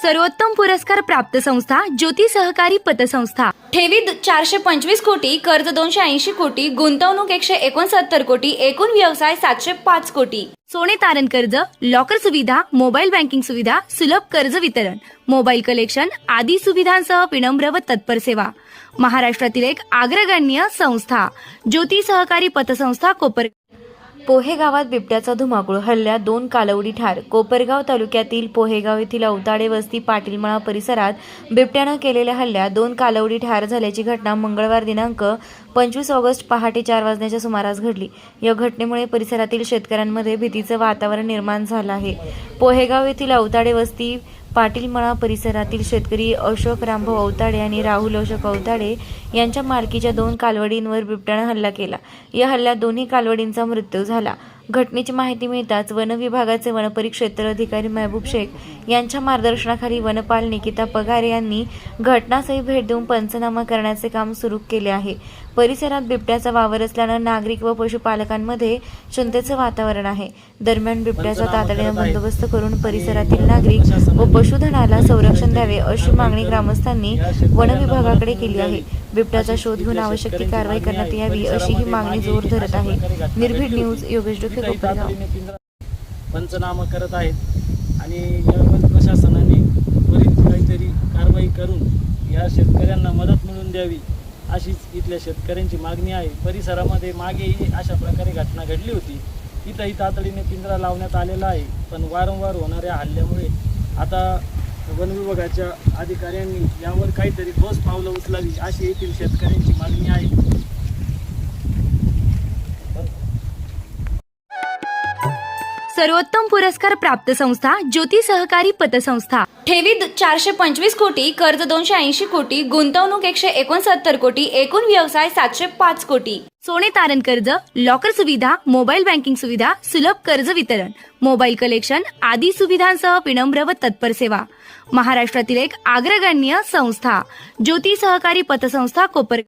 सर्वोत्तम पुरस्कार प्राप्त संस्था ज्योती सहकारी पतसंस्था। ठेवी 425 कोटी, कर्ज 280 कोटी, गुंतवणूक 169 कोटी, एकूण व्यवसाय 705 कोटी। सोने तारण कर्ज, लॉकर सुविधा, मोबाईल बँकिंग सुविधा, सुलभ कर्ज वितरण, मोबाईल कलेक्शन आदी सुविधांसह विनम्र व तत्पर सेवा। महाराष्ट्रातील एक अग्रगण्य संस्था ज्योती सहकारी पतसंस्था कोपरगाव। पोहे गावात बिबट्याचा धुमाकूळ, हल्ल्यात 2 कालवडी ठार। कोपरगाव तालुक्यातील पोहेगाव येथील अवताडे वस्ती पाटीलमळा परिसरात बिबट्यानं केलेल्या हल्ल्यात 2 कालवडी ठार झाल्याची घटना मंगळवार दिनांक 25 ऑगस्ट पहाटे 4 वाजण्याच्या सुमारास घडली। या घटनेमुळे परिसरातील शेतकऱ्यांमध्ये भीतीचं वातावरण निर्माण झालं आहे। पोहेगाव येथील अवताडे वस्ती पाटीलमळा परिसरातील शेतकरी अशोक रामभाऊ अवताडे आणि राहुल अशोक अवताडे यांच्या मालकीच्या 2 कालवडींवर बिबट्यानं हल्ला केला। या हल्ल्यात दोन्ही कालवडींचा मृत्यू झाला। घटनेची माहिती मिळताच वन विभागाचे वनपरिक्षेत्र अधिकारी महबूब शेख यांच्या मार्गदर्शनाखाली वनपाल निकिता पगारे यांनी घटनास्थळी भेट देऊन पंचनामा करण्याचे काम सुरू केले आहे। परिसरात बिबट्याचा वावर असल्यानं नागरिक व पशुपालकांमध्ये चिंतेचे वातावरण आहे। दरम्यान बिबट्याचा तातडीने बंदोबस्त करून परिसरातील नागरिक व पशुधनाला संरक्षण द्यावे अशी मागणी ग्रामस्थांनी वन विभागाकडे केली आहे। बिबट्याचा शोध घेऊन आवश्यक ती कारवाई करण्यात यावी अशी ही मागणी जोर धरत आहे। निर्भीड न्यूज योगेश डोके कोपरगाव। पंचनामा करत आहेत आणि या वन प्रशासनाने त्वरित काहीतरी कारवाई करून या शेतकऱ्यांना मदत मिळवून द्यावी अशीच इथल्या शेतकऱ्यांची मागणी आहे। परिसरामध्ये मागेही अशा प्रकारे घटना घडली होती। इथंही तातडीने पिंजरा लावण्यात आलेला आहे, पण वारंवार होणाऱ्या हल्ल्यामुळे आता वन विभागाच्या अधिकाऱ्यांनी यावर काहीतरी ठोस पावलं उचलावी अशी येथील शेतकऱ्यांची मागणी आहे। सर्वोत्तम पुरस्कार प्राप्त संस्था ज्योती सहकारी पतसंस्था। ठेवी 425 कोटी, कर्ज 280 कोटी, गुंतवणूक 169 कोटी, एकूण व्यवसाय 705 कोटी। सोने तारण कर्ज, लॉकर सुविधा, मोबाईल बँकिंग सुविधा, सुलभ कर्ज वितरण, मोबाईल कलेक्शन आदी सुविधांसह विनम्र व तत्पर सेवा। महाराष्ट्रातील एक अग्रगण्य संस्था ज्योती सहकारी पतसंस्था कोपरगाव।